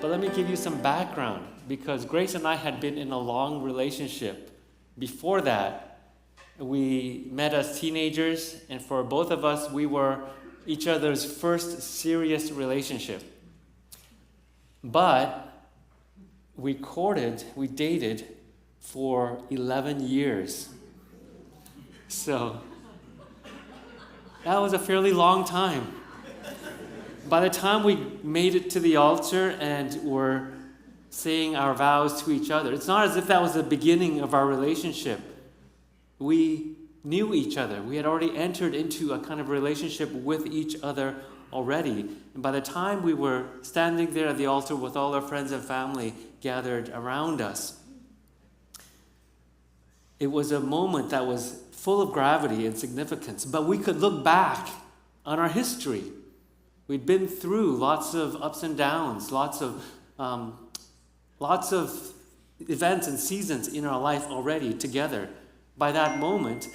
But let me give you some background, because Grace and I had been in a long relationship. Before that, we met as teenagers, and for both of us, we were each other's first serious relationship. But we dated for 11 years. So that was a fairly long time. By the time we made it to the altar and were saying our vows to each other, it's not as if that was the beginning of our relationship. We knew each other. We had already entered into a kind of relationship with each other already. And by the time we were standing there at the altar with all our friends and family gathered around us, it was a moment that was full of gravity and significance. But we could look back on our history. We'd been through lots of ups and downs, lots of events and seasons in our life already together. By that moment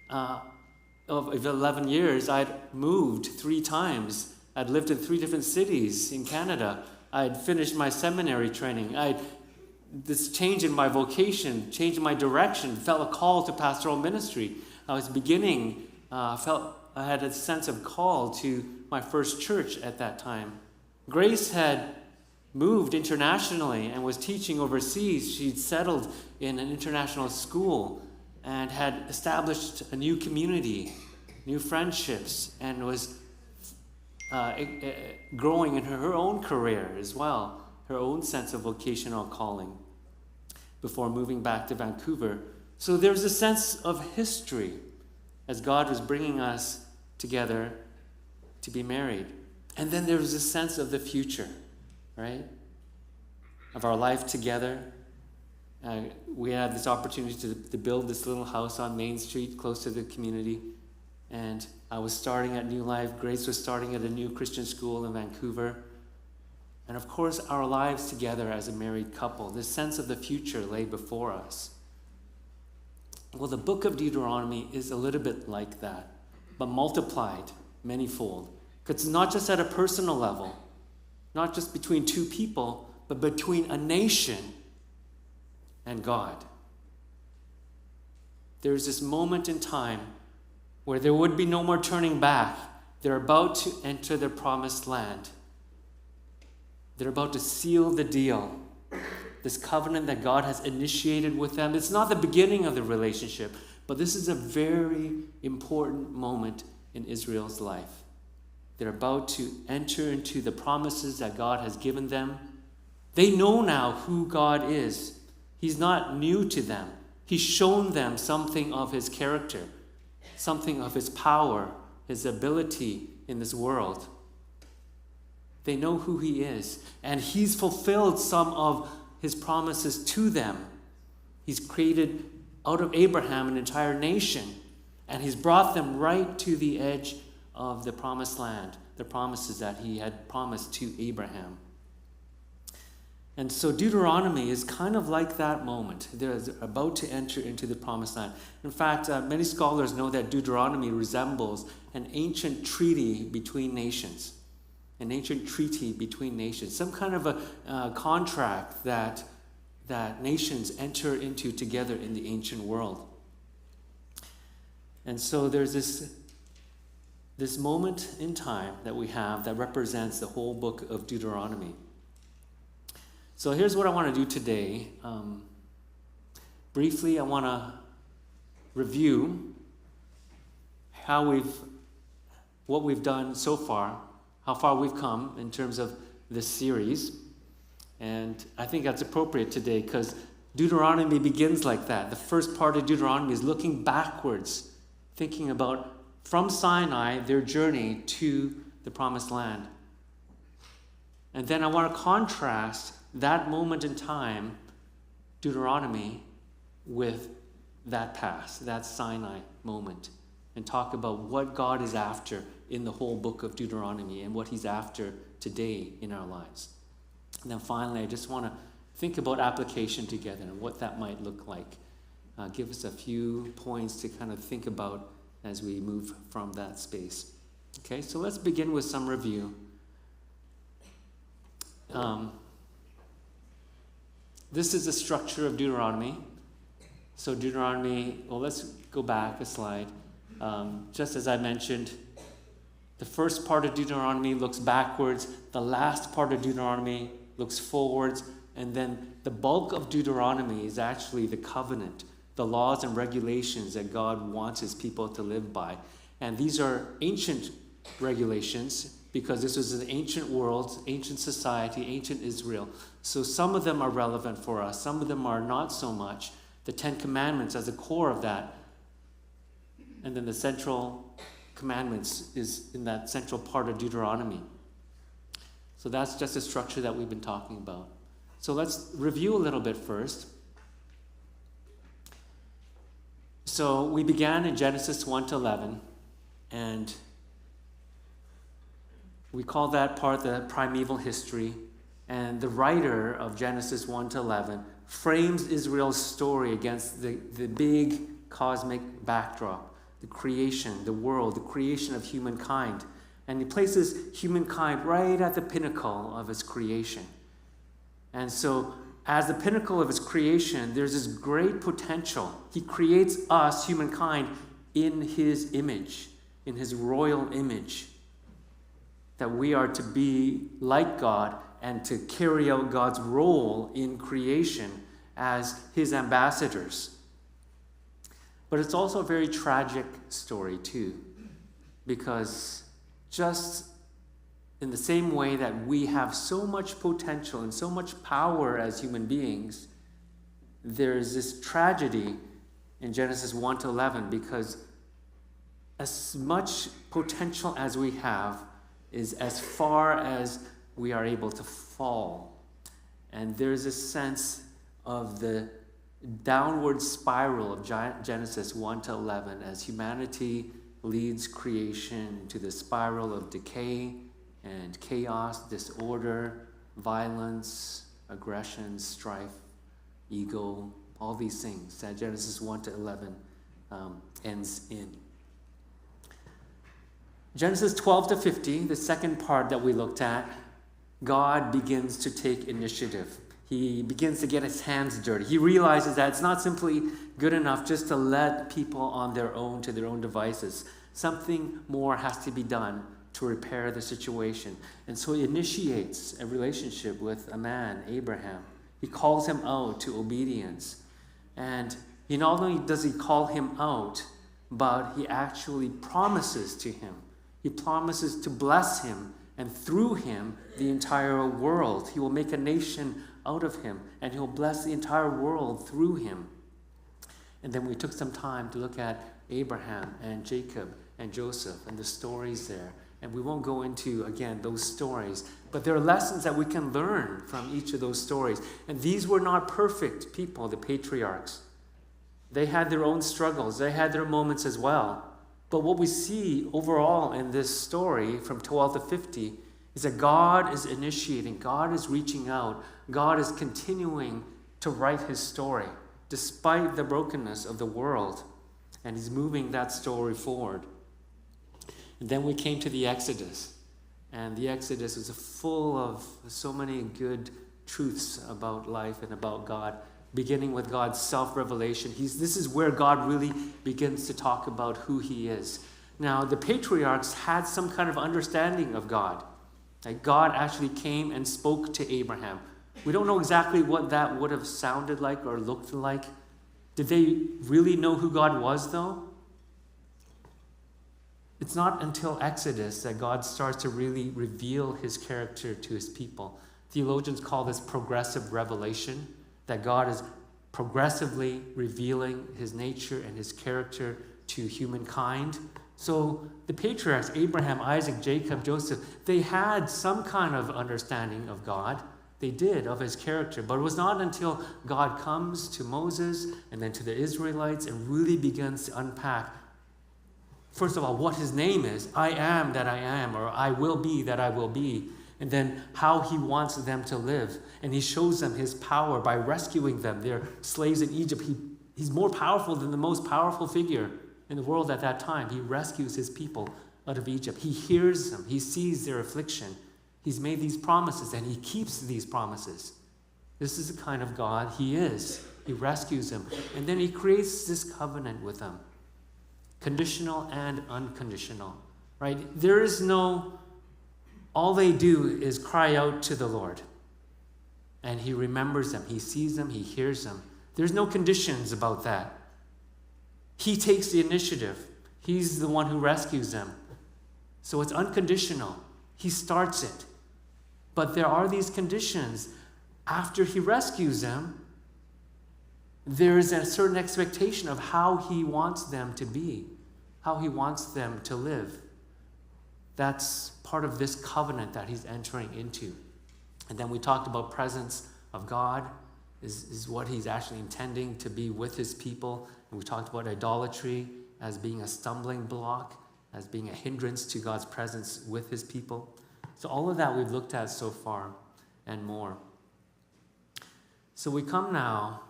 of 11 years, I'd moved 3 times. I'd lived in 3 different cities in Canada. I'd finished my seminary training. This change in my vocation, change in my direction, felt a call to pastoral ministry. I was beginning, I had a sense of call to my first church at that time. Grace had moved internationally and was teaching overseas. She'd settled in an international school and had established a new community, new friendships, and was growing in her own career as well, her own sense of vocational calling before moving back to Vancouver. So there was a sense of history as God was bringing us together to be married. And then there was a sense of the future, right? Of our life together. We had this opportunity to build this little house on Main Street close to the community. And I was starting at New Life. Grace was starting at a new Christian school in Vancouver. And of course, our lives together as a married couple, this sense of the future lay before us. Well, the book of Deuteronomy is a little bit like that, but multiplied manyfold. Because it's not just at a personal level, not just between 2 people, but between a nation and God. There's this moment in time where there would be no more turning back. They're about to enter the promised land. They're about to seal the deal, this covenant that God has initiated with them. It's not the beginning of the relationship, but this is a very important moment in Israel's life. They're about to enter into the promises that God has given them. They know now who God is. He's not new to them. He's shown them something of his character, something of his power, his ability in this world. They know who he is, and he's fulfilled some of his promises to them. He's created out of Abraham an entire nation, and he's brought them right to the edge of the promised land, the promises that he had promised to Abraham. And so Deuteronomy is kind of like that moment. They're about to enter into the promised land. In fact, many scholars know that Deuteronomy resembles an ancient treaty between nations. An ancient treaty between nations. Some kind of a contract that nations enter into together in the ancient world. And so there's this moment in time that we have that represents the whole book of Deuteronomy. So here's what I want to do today. Briefly, I want to review what we've done so far, how far we've come in terms of this series. And I think that's appropriate today because Deuteronomy begins like that. The first part of Deuteronomy is looking backwards, thinking about from Sinai, their journey to the promised land. And then I want to contrast that moment in time, Deuteronomy, with that past, that Sinai moment, and talk about what God is after in the whole book of Deuteronomy and what he's after today in our lives. And then finally, I just want to think about application together and what that might look like. Give us a few points to kind of think about as we move from that space. Okay, so let's begin with some review. This is the structure of Deuteronomy. So Deuteronomy, well, let's go back a slide. Just as I mentioned, the first part of Deuteronomy looks backwards. The last part of Deuteronomy looks forwards. And then the bulk of Deuteronomy is actually the covenant, the laws and regulations that God wants his people to live by. And these are ancient regulations because this was an ancient world, ancient society, ancient Israel. So some of them are relevant for us. Some of them are not so much. The Ten Commandments as the core of that. And then the central commandments is in that central part of Deuteronomy. So that's just a structure that we've been talking about. So let's review a little bit first. So we began in Genesis 1 to 11, and we call that part the primeval history. And the writer of Genesis 1 to 11 frames Israel's story against the big cosmic backdrop, the creation, the world, the creation of humankind. And he places humankind right at the pinnacle of his creation. And so, as the pinnacle of his creation, there's this great potential. He creates us, humankind, in his image, in his royal image. That we are to be like God and to carry out God's role in creation as his ambassadors. But it's also a very tragic story too, because just in the same way that we have so much potential and so much power as human beings, there's this tragedy in Genesis 1 to 11, because as much potential as we have is as far as we are able to fall. And there's a sense of the downward spiral of Genesis 1 to 11 as humanity leads creation to the spiral of decay and chaos, disorder, violence, aggression, strife, ego, all these things that Genesis 1 to 11 ends in. Genesis 12 to 50, the second part that we looked at, God begins to take initiative. He begins to get his hands dirty. He realizes that it's not simply good enough just to let people on their own to their own devices. Something more has to be done to repair the situation. And so he initiates a relationship with a man, Abraham. He calls him out to obedience. And he not only does he call him out, but he actually promises to him. He promises to bless him, and through him, the entire world. He will make a nation out of him, and he'll bless the entire world through him. And then we took some time to look at Abraham and Jacob and Joseph and the stories there. And we won't go into, again, those stories. But there are lessons that we can learn from each of those stories. And these were not perfect people, the patriarchs. They had their own struggles. They had their moments as well. But what we see overall in this story from 12 to 50 is that God is initiating, God is reaching out, God is continuing to write his story despite the brokenness of the world. And he's moving that story forward. And then we came to the Exodus. And the Exodus is full of so many good truths about life and about God, beginning with God's self-revelation. This is where God really begins to talk about who he is. Now, the patriarchs had some kind of understanding of God. Like God actually came and spoke to Abraham. We don't know exactly what that would have sounded like or looked like. Did they really know who God was, though? It's not until Exodus that God starts to really reveal his character to his people. Theologians call this progressive revelation, that God is progressively revealing his nature and his character to humankind. So the patriarchs, Abraham, Isaac, Jacob, Joseph, they had some kind of understanding of God. They did, of his character. But it was not until God comes to Moses and then to the Israelites and really begins to unpack, first of all, what his name is. I am that I am, or I will be that I will be. And then how he wants them to live. And he shows them his power by rescuing them. They're slaves in Egypt. He's more powerful than the most powerful figure in the world at that time. He rescues his people out of Egypt. He hears them. He sees their affliction. He's made these promises, and he keeps these promises. This is the kind of God he is. He rescues him. And then he creates this covenant with them. Conditional and unconditional. Right? There is no, all they do is cry out to the Lord. And he remembers them. He sees them. He hears them. There's no conditions about that. He takes the initiative. He's the one who rescues them. So it's unconditional. He starts it. But there are these conditions. After he rescues them, there is a certain expectation of how he wants them to be, how he wants them to live. That's part of this covenant that he's entering into. And then we talked about presence of God is what he's actually intending to be with his people. And we talked about idolatry as being a stumbling block, as being a hindrance to God's presence with his people. So all of that we've looked at so far and more. So we come now,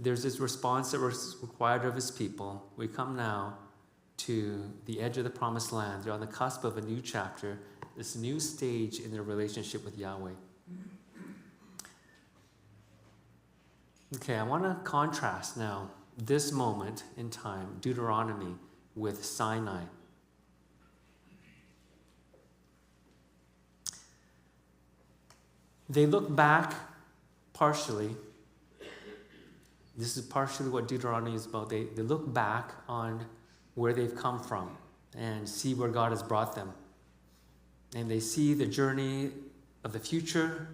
there's this response that was required of his people. We come now to the edge of the promised land. They're on the cusp of a new chapter, this new stage in their relationship with Yahweh. Okay, I want to contrast now this moment in time, Deuteronomy, with Sinai. They look back partially. This is partially what Deuteronomy is about. They look back on where they've come from and see where God has brought them. And they see the journey of the future.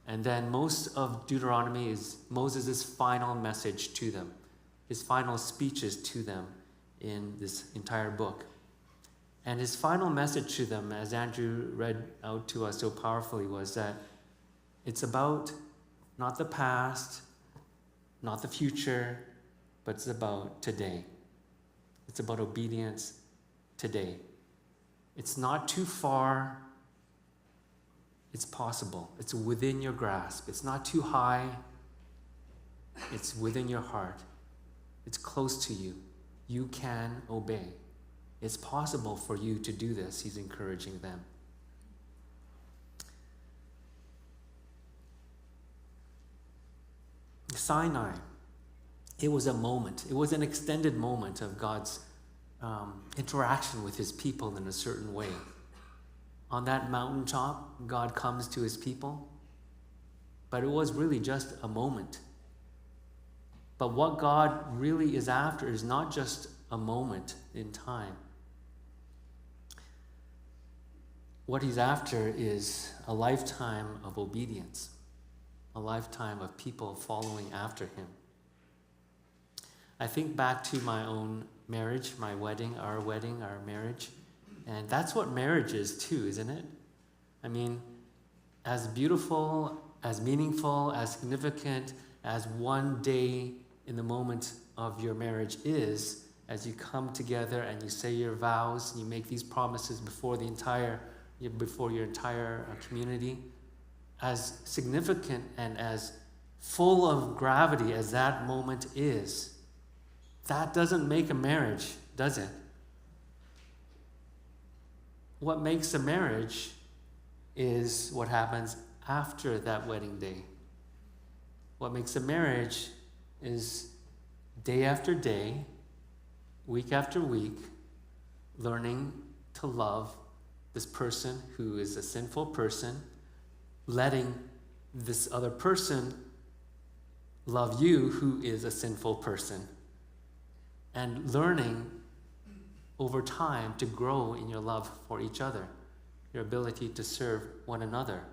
And then most of Deuteronomy is Moses' final message to them, his final speeches to them in this entire book. And his final message to them, as Andrew read out to us so powerfully, was that it's about not the past, not the future, but it's about today. It's about obedience today. It's not too far. It's possible. It's within your grasp. It's not too high. It's within your heart. It's close to you. You can obey. It's possible for you to do this, he's encouraging them. Sinai, it was a moment. It was an extended moment of God's interaction with his people in a certain way. On that mountaintop, God comes to his people, but it was really just a moment. But what God really is after is not just a moment in time. What he's after is a lifetime of obedience, a lifetime of people following after him. I think back to my own marriage, my wedding, our marriage. And that's what marriage is too, isn't it? I mean, as beautiful, as meaningful, as significant as one day in the moment of your marriage is, as you come together and you say your vows, and you make these promises before your entire community, as significant and as full of gravity as that moment is, that doesn't make a marriage, does it? What makes a marriage is what happens after that wedding day. What makes a marriage is day after day, week after week, learning to love this person who is a sinful person, letting this other person love you who is a sinful person, and learning over time to grow in your love for each other, your ability to serve one another,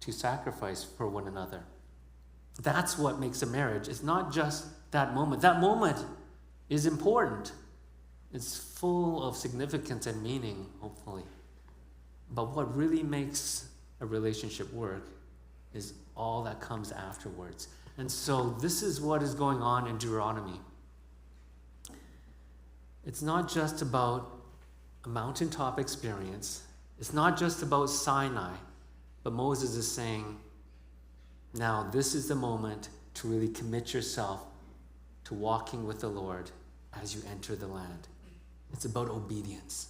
to sacrifice for one another. That's what makes a marriage. It's not just that moment. That moment is important. It's full of significance and meaning, hopefully. But what really makes a relationship work is all that comes afterwards. And so this is what is going on in Deuteronomy. It's not just about a mountaintop experience. It's not just about Sinai. But Moses is saying, now this is the moment to really commit yourself to walking with the Lord as you enter the land. It's about obedience.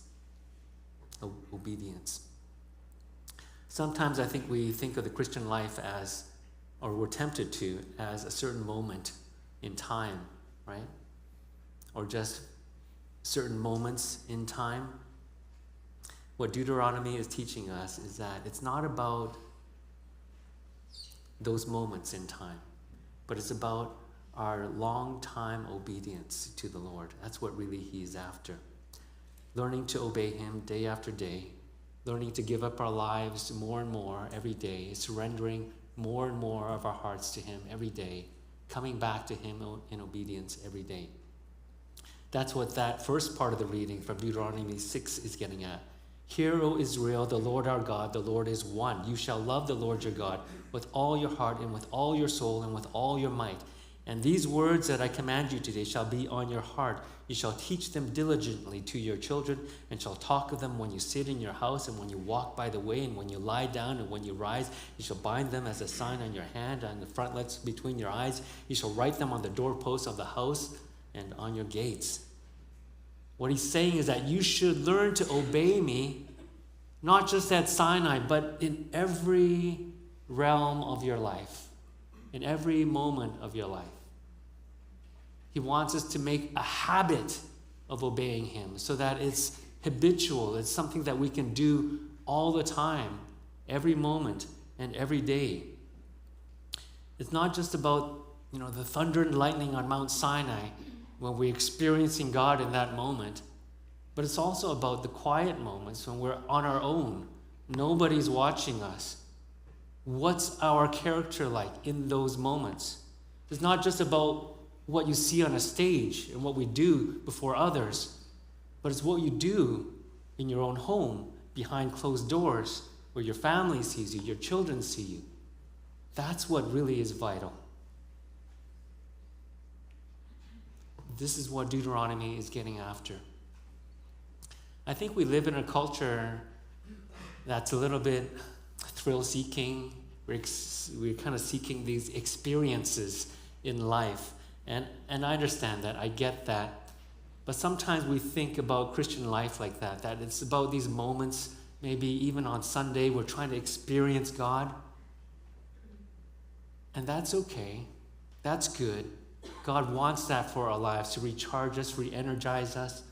Obedience. Sometimes I think we think of the Christian life as, or we're tempted to, as a certain moment in time, right? Or just certain moments in time. What Deuteronomy is teaching us is that it's not about those moments in time, but it's about our long time obedience to the Lord. That's what really He's after. Learning to obey Him day after day, learning to give up our lives more and more every day, surrendering more and more of our hearts to Him every day, coming back to Him in obedience every day. That's what that first part of the reading from Deuteronomy 6 is getting at. Hear, O Israel, the Lord our God, the Lord is one. You shall love the Lord your God with all your heart and with all your soul and with all your might. And these words that I command you today shall be on your heart. You shall teach them diligently to your children, and shall talk of them when you sit in your house, and when you walk by the way, and when you lie down, and when you rise. You shall bind them as a sign on your hand, on the frontlets between your eyes. You shall write them on the doorposts of the house and on your gates. What he's saying is that you should learn to obey me, not just at Sinai, but in every realm of your life, in every moment of your life. He wants us to make a habit of obeying Him so that it's habitual. It's something that we can do all the time, every moment and every day. It's not just about, the thunder and lightning on Mount Sinai when we're experiencing God in that moment, but it's also about the quiet moments when we're on our own. Nobody's watching us. What's our character like in those moments? It's not just about what you see on a stage and what we do before others, but it's what you do in your own home, behind closed doors, where your family sees you, your children see you. That's what really is vital. This is what Deuteronomy is getting after. I think we live in a culture that's a little bit thrill-seeking. We're kind of seeking these experiences in life. And I understand that. I get that. But sometimes we think about Christian life like that it's about these moments. Maybe even on Sunday, we're trying to experience God. And that's okay. That's good. God wants that for our lives, to recharge us, re-energize us.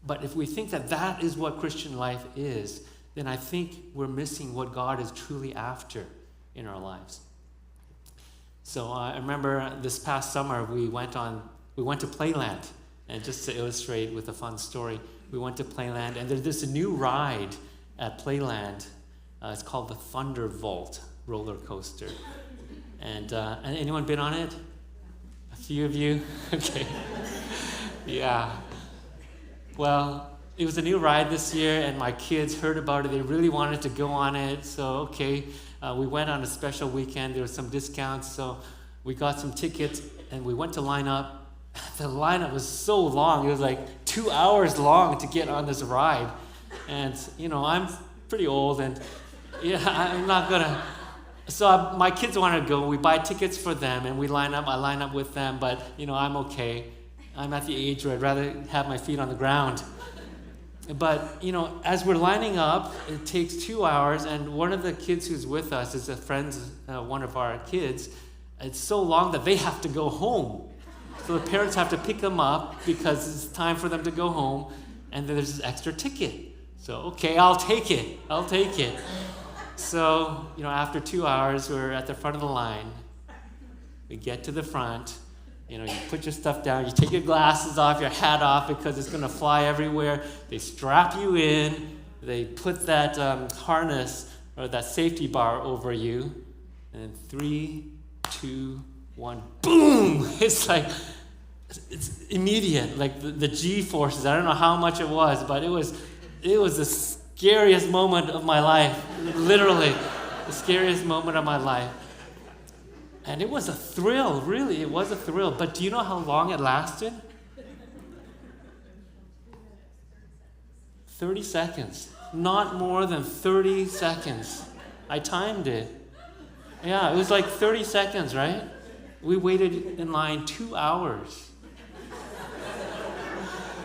But if we think that that is what Christian life is, then I think we're missing what God is truly after in our lives. So I remember this past summer we went to Playland, and just to illustrate with a fun story, we went to Playland, and there's this new ride at Playland. It's called the Thunderbolt roller coaster. And anyone been on it? A few of you? Okay. Yeah. Well, it was a new ride this year, and my kids heard about it. They really wanted to go on it. So, okay, we went on a special weekend. There were some discounts, so we got some tickets, and we went to line up. The lineup was so long. It was like 2 hours long to get on this ride. And, I'm pretty old, and I'm not going to. So my kids wanted to go. We buy tickets for them, and we line up. I line up with them, but, I'm okay. I'm at the age where I'd rather have my feet on the ground. But, as we're lining up, it takes 2 hours, and one of the kids who's with us is a friend, one of our kids. It's so long that they have to go home. So the parents have to pick them up because it's time for them to go home, and then there's this extra ticket. So, okay, I'll take it. So, after 2 hours, we're at the front of the line. We get to the front. You put your stuff down, you take your glasses off, your hat off, because it's going to fly everywhere. They strap you in. They put that harness or that safety bar over you. And 3, 2, 1, boom! It's immediate, like the G-forces. I don't know how much it was, but it was the scariest moment of my life. Literally, the scariest moment of my life. And it was a thrill, really. It was a thrill. But do you know how long it lasted? 30 seconds. Not more than 30 seconds. I timed it. Yeah, it was like 30 seconds, right? We waited in line 2 hours.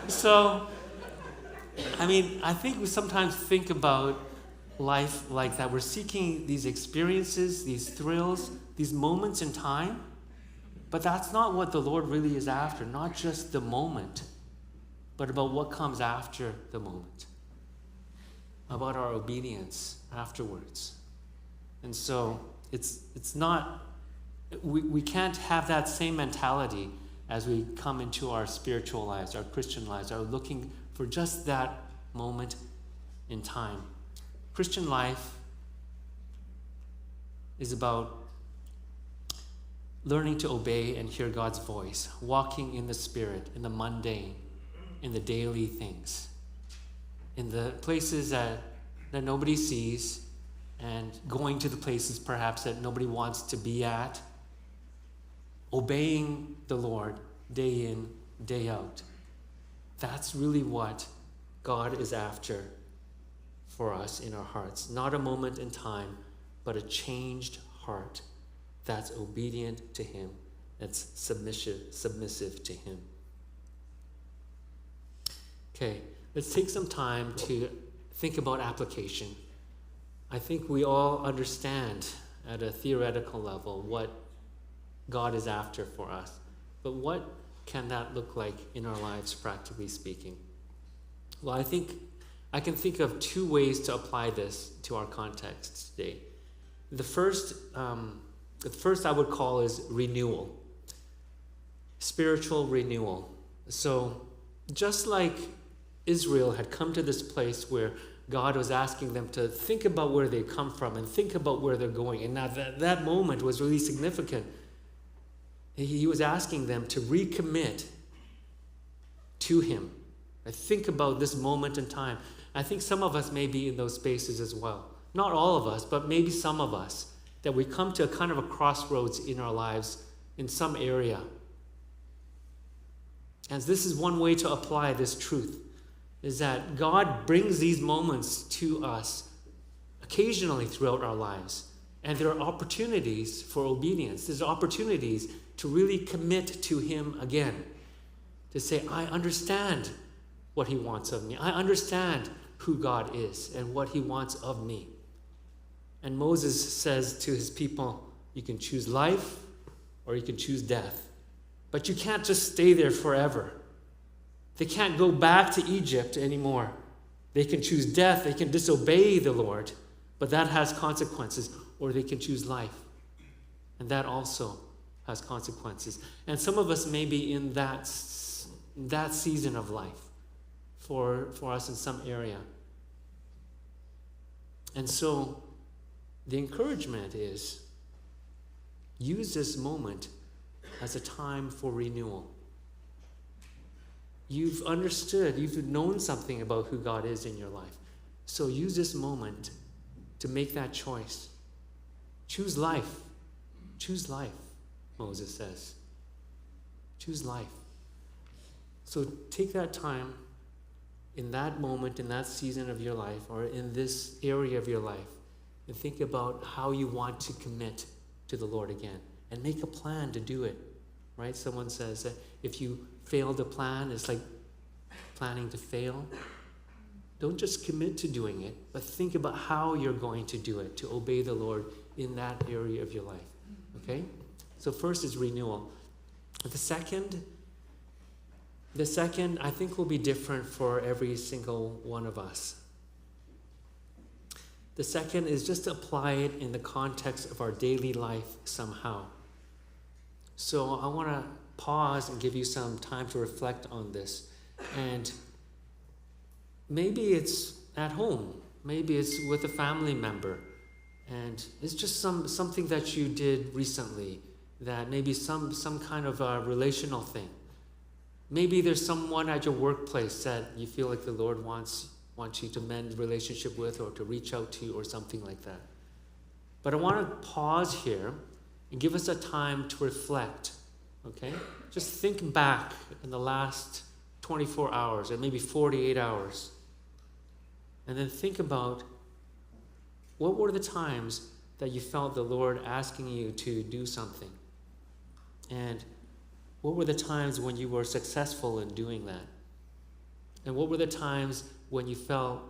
So, I think we sometimes think about life like that. We're seeking these experiences, these thrills, these moments in time. But that's not what the Lord really is after. Not just the moment, but about what comes after the moment. About our obedience afterwards. And so it's not, we can't have that same mentality as we come into our spiritual lives, our Christian lives, are looking for just that moment in time. Christian life is about learning to obey and hear God's voice, walking in the Spirit, in the mundane, in the daily things, in the places that nobody sees, and going to the places perhaps that nobody wants to be at, obeying the Lord day in, day out. That's really what God is after for us in our hearts. Not a moment in time, but a changed heart that's obedient to Him, that's submissive to Him. Okay, let's take some time to think about application. I think we all understand at a theoretical level what God is after for us. But what can that look like in our lives, practically speaking? Well, I think I can think of two ways to apply this to our context today. The first I would call is renewal, spiritual renewal. So just like Israel had come to this place where God was asking them to think about where they come from and think about where they're going. And now that moment was really significant. He was asking them to recommit to Him. I think about this moment in time. I think some of us may be in those spaces as well. Not all of us, but maybe some of us, that we come to a kind of a crossroads in our lives in some area. And this is one way to apply this truth, is that God brings these moments to us occasionally throughout our lives. And there are opportunities for obedience. There's opportunities to really commit to Him again. To say, I understand what He wants of me. I understand who God is and what He wants of me. And Moses says to his people, you can choose life or you can choose death. But you can't just stay there forever. They can't go back to Egypt anymore. They can choose death. They can disobey the Lord. But that has consequences. Or they can choose life. And that also has consequences. And some of us may be in that season of life for us in some area. And so the encouragement is use this moment as a time for renewal. You've understood, you've known something about who God is in your life. So use this moment to make that choice. Choose life. Choose life, Moses says. Choose life. So take that time in that moment, in that season of your life, or in this area of your life, and think about how you want to commit to the Lord again. And make a plan to do it. Right? Someone says that if you fail to plan, it's like planning to fail. Don't just commit to doing it, but think about how you're going to do it, to obey the Lord in that area of your life. Okay? So first is renewal. The second I think will be different for every single one of us. The second is just to apply it in the context of our daily life somehow. So I want to pause and give you some time to reflect on this. And maybe it's at home. Maybe it's with a family member. And it's just something that you did recently, that maybe some kind of a relational thing. Maybe there's someone at your workplace that you feel like the Lord wants you to mend relationship with, or to reach out to, or something like that. But I want to pause here and give us a time to reflect, okay? Just think back in the last 24 hours, or maybe 48 hours. And then think about, what were the times that you felt the Lord asking you to do something? And what were the times when you were successful in doing that? And what were the times when you felt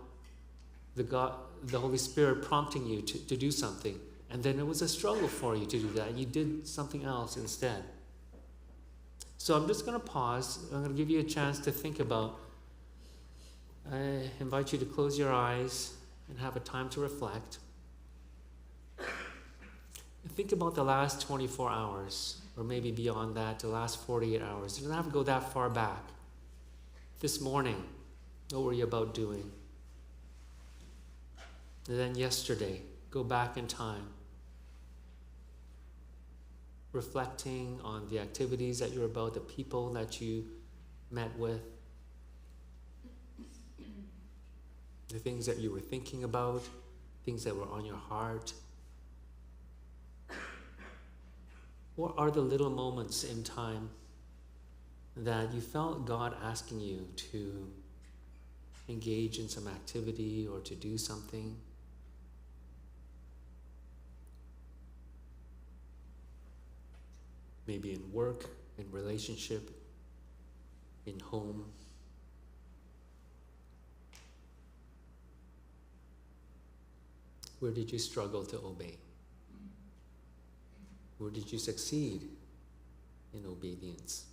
the Holy Spirit prompting you to do something, and then it was a struggle for you to do that, and you did something else instead. So I'm just going to pause. I'm going to give you a chance to think about. I invite you to close your eyes and have a time to reflect. Think about the last 24 hours, or maybe beyond that, the last 48 hours. You don't have to go that far back. This morning, what were you about doing? And then yesterday, go back in time, reflecting on the activities that you're about, the people that you met with, the things that you were thinking about, things that were on your heart. What are the little moments in time that you felt God asking you to engage in some activity or to do something? Maybe in work, in relationship, in home. Where did you struggle to obey? Where did you succeed in obedience?